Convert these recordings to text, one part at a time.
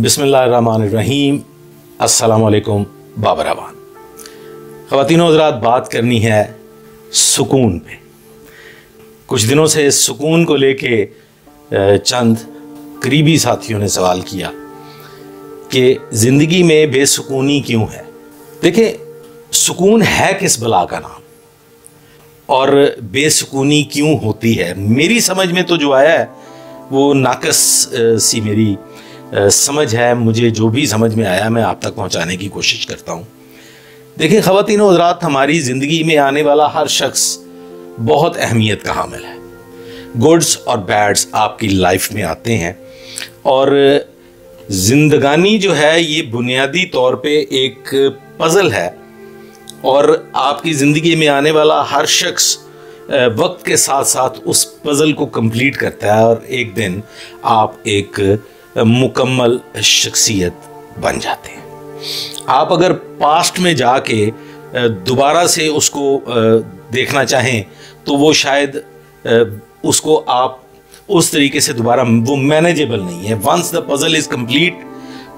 बिस्मिल्लाहिर्रहमानिर्रहीम। अस्सलाम वालेकुम बाबराबान। ख़वातीन व हज़रात, बात करनी है सुकून पे। कुछ दिनों से सुकून को लेके चंद करीबी साथियों ने सवाल किया कि ज़िंदगी में बेसुकूनी क्यों है। देखिए, सुकून है किस बला का नाम और बेसुकूनी क्यों होती है। मेरी समझ में तो जो आया है वो नाकस सी मेरी समझ है। मुझे जो भी समझ में आया मैं आप तक पहुंचाने की कोशिश करता हूं। देखिए ख़वातीन व हज़रात, हमारी ज़िंदगी में आने वाला हर शख्स बहुत अहमियत का हामिल है। गुड्स और बैड्स आपकी लाइफ में आते हैं और जिंदगानी जो है ये बुनियादी तौर पे एक पज़ल है और आपकी ज़िंदगी में आने वाला हर शख्स वक्त के साथ साथ उस पज़ल को कंप्लीट करता है और एक दिन आप एक मुकम्मल शख्सियत बन जाते हैं। आप अगर पास्ट में जाके दोबारा से उसको देखना चाहें तो वो शायद उसको आप उस तरीके से दोबारा वो मैनेजेबल नहीं है। Once the puzzle is complete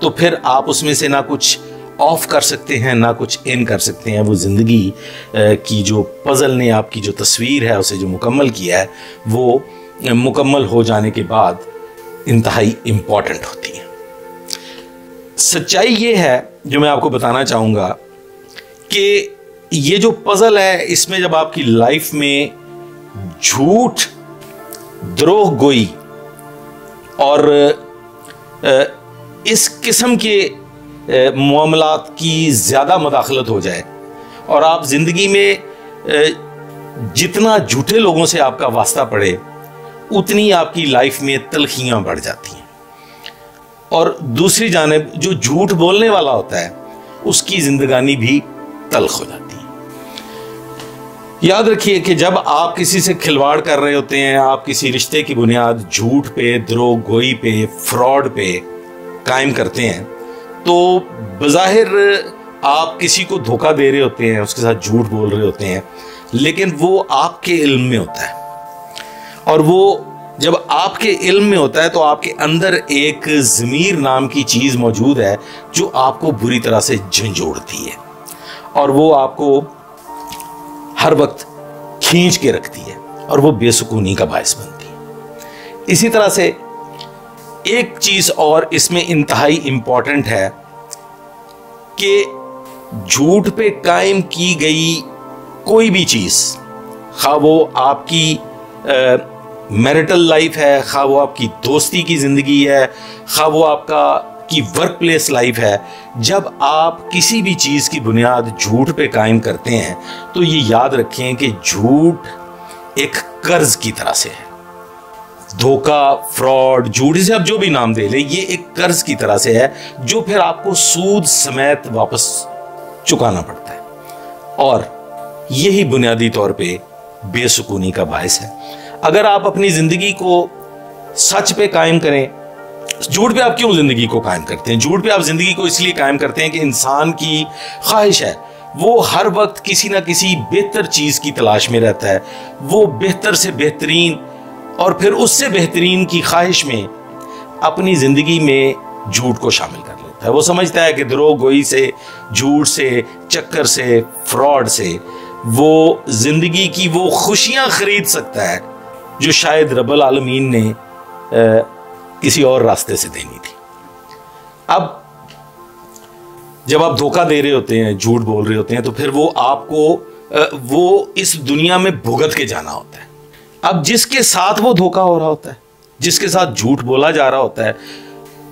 तो फिर आप उसमें से ना कुछ ऑफ कर सकते हैं ना कुछ इन कर सकते हैं। वो ज़िंदगी की जो पज़ल ने आपकी जो तस्वीर है उसे जो मुकम्मल किया है वो मुकम्मल हो जाने के बाद इंतहाई इम्पॉर्टेंट होती है। सच्चाई ये है जो मैं आपको बताना चाहूँगा कि ये जो पज़ल है इसमें जब आपकी लाइफ में झूठ, द्रोह गोई और इस किस्म के मामलात की ज़्यादा मदाखलत हो जाए और आप ज़िंदगी में जितना झूठे लोगों से आपका वास्ता पड़े उतनी आपकी लाइफ में तलखियाँ बढ़ जाती हैं और दूसरी जानिब जो झूठ बोलने वाला होता है उसकी जिंदगानी भी तल्ख हो जाती है। याद रखिए कि जब आप किसी से खिलवाड़ कर रहे होते हैं, आप किसी रिश्ते की बुनियाद झूठ पे, द्रोह गोई पे, फ्रॉड पे कायम करते हैं तो बज़ाहिर आप किसी को धोखा दे रहे होते हैं, उसके साथ झूठ बोल रहे होते हैं, लेकिन वो आपके इल्म में होता है और वो जब आपके इल्म में होता है तो आपके अंदर एक ज़मीर नाम की चीज़ मौजूद है जो आपको बुरी तरह से झंझोड़ती है और वो आपको हर वक्त खींच के रखती है और वो बेसुकूनी का बायस बनती है। इसी तरह से एक चीज़ और इसमें इंतहाई इम्पॉर्टेंट है कि झूठ पे कायम की गई कोई भी चीज़, खा वो आपकी मैरिटल लाइफ है, खा वो आपकी दोस्ती की ज़िंदगी है, खा वो आपका की वर्क प्लेस लाइफ है, जब आप किसी भी चीज़ की बुनियाद झूठ पे कायम करते हैं तो ये याद रखें कि झूठ एक कर्ज की तरह से है। धोखा, फ्रॉड, झूठ, इसे आप जो भी नाम दे लें, ये एक कर्ज की तरह से है जो फिर आपको सूद समेत वापस चुकाना पड़ता है और यही बुनियादी तौर पे बेसुकूनी का बायस है। अगर आप अपनी ज़िंदगी को सच पे कायम करें, झूठ पे आप क्यों ज़िंदगी को कायम करते हैं? झूठ पे आप ज़िंदगी को इसलिए कायम करते हैं कि इंसान की ख्वाहिश है, वो हर वक्त किसी ना किसी बेहतर चीज़ की तलाश में रहता है। वो बेहतर से बेहतरीन और फिर उससे बेहतरीन की ख्वाहिश में अपनी ज़िंदगी में झूठ को शामिल कर लेता है। वो समझता है कि द्रोह गोई से, झूठ से, चक्कर से, फ्रॉड से वो ज़िंदगी की वो खुशियाँ खरीद सकता है जो शायद रब्बुल आलमीन ने किसी और रास्ते से देनी थी। अब जब आप धोखा दे रहे होते हैं, झूठ बोल रहे होते हैं, तो फिर वो आपको वो इस दुनिया में भुगत के जाना होता है। अब जिसके साथ वो धोखा हो रहा होता है, जिसके साथ झूठ बोला जा रहा होता है,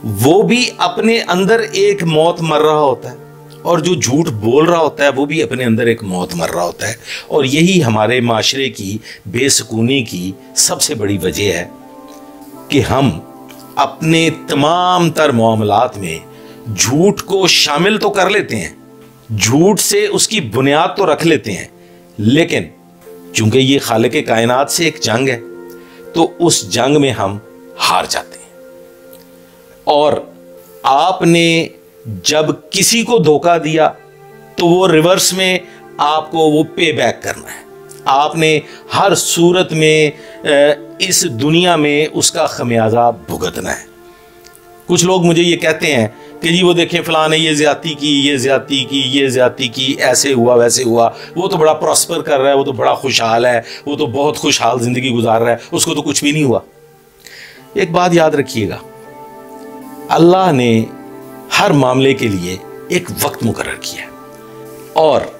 वो भी अपने अंदर एक मौत मर रहा होता है और जो झूठ बोल रहा होता है वो भी अपने अंदर एक मौत मर रहा होता है। और यही हमारे माशरे की बेसुकूनी की सबसे बड़ी वजह है कि हम अपने तमाम तर मामलात में झूठ को शामिल तो कर लेते हैं, झूठ से उसकी बुनियाद तो रख लेते हैं, लेकिन चूंकि ये खालिक कायनात से एक जंग है तो उस जंग में हम हार जाते हैं। और आपने जब किसी को धोखा दिया तो वो रिवर्स में आपको वो पे बैक करना है। आपने हर सूरत में इस दुनिया में उसका खमियाजा भुगतना है। कुछ लोग मुझे ये कहते हैं कि जी वो देखें फलां ने ये ज्यादती की, ये ज्यादती की, ये ज्यादती की, ऐसे हुआ वैसे हुआ, वो तो बड़ा प्रॉस्पर कर रहा है, वो तो बड़ा खुशहाल है, वो तो बहुत खुशहाल जिंदगी गुजार रहा है, उसको तो कुछ भी नहीं हुआ। एक बात याद रखिएगा, अल्लाह ने हर मामले के लिए एक वक्त मुकर्रर किया है, और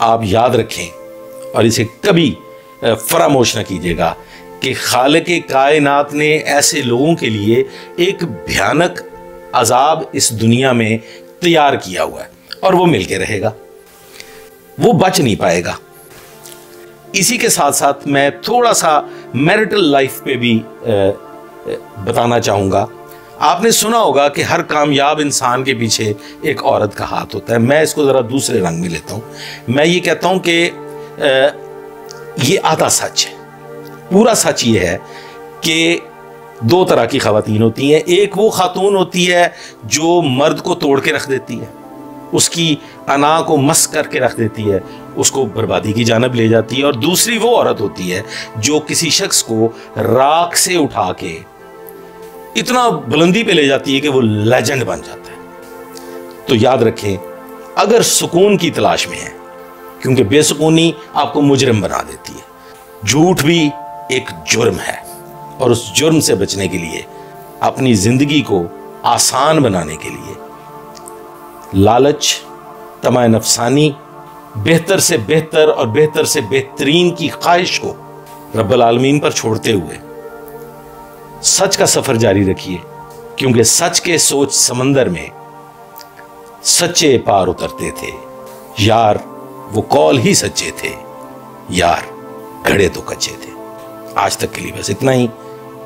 आप याद रखें और इसे कभी फरामोश न कीजिएगा कि खालिक कायनात ने ऐसे लोगों के लिए एक भयानक अजाब इस दुनिया में तैयार किया हुआ है, और वो मिलके रहेगा, वो बच नहीं पाएगा। इसी के साथ साथ मैं थोड़ा सा मैरिटल लाइफ पे भी बताना चाहूंगा। आपने सुना होगा कि हर कामयाब इंसान के पीछे एक औरत का हाथ होता है। मैं इसको जरा दूसरे रंग में लेता हूं। मैं ये कहता हूं कि ये आधा सच है। पूरा सच ये है कि दो तरह की खवातीन होती हैं। एक वो खातून होती है जो मर्द को तोड़ के रख देती है, उसकी अना को मस करके रख देती है, उसको बर्बादी की जानब ले जाती है। और दूसरी वो औरत होती है जो किसी शख्स को राख से उठा के इतना बुलंदी पे ले जाती है कि वो लेजेंड बन जाता है। तो याद रखें, अगर सुकून की तलाश में है, क्योंकि बेसुकूनी आपको मुजरिम बना देती है, झूठ भी एक जुर्म है, और उस जुर्म से बचने के लिए, अपनी जिंदगी को आसान बनाने के लिए, लालच, तमा नफसानी, बेहतर से बेहतर और बेहतर से बेहतरीन की ख्वाहिश को रब्बुल आलमीन पर छोड़ते हुए सच का सफर जारी रखिए, क्योंकि सच के सोच समंदर में सच्चे पार उतरते थे। यार वो कौल ही सच्चे थे, यार घड़े तो कच्चे थे। आज तक के लिए बस इतना ही।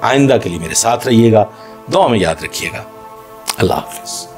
आइंदा के लिए मेरे साथ रहिएगा, दुआ में याद रखिएगा। अल्लाह हाफिज।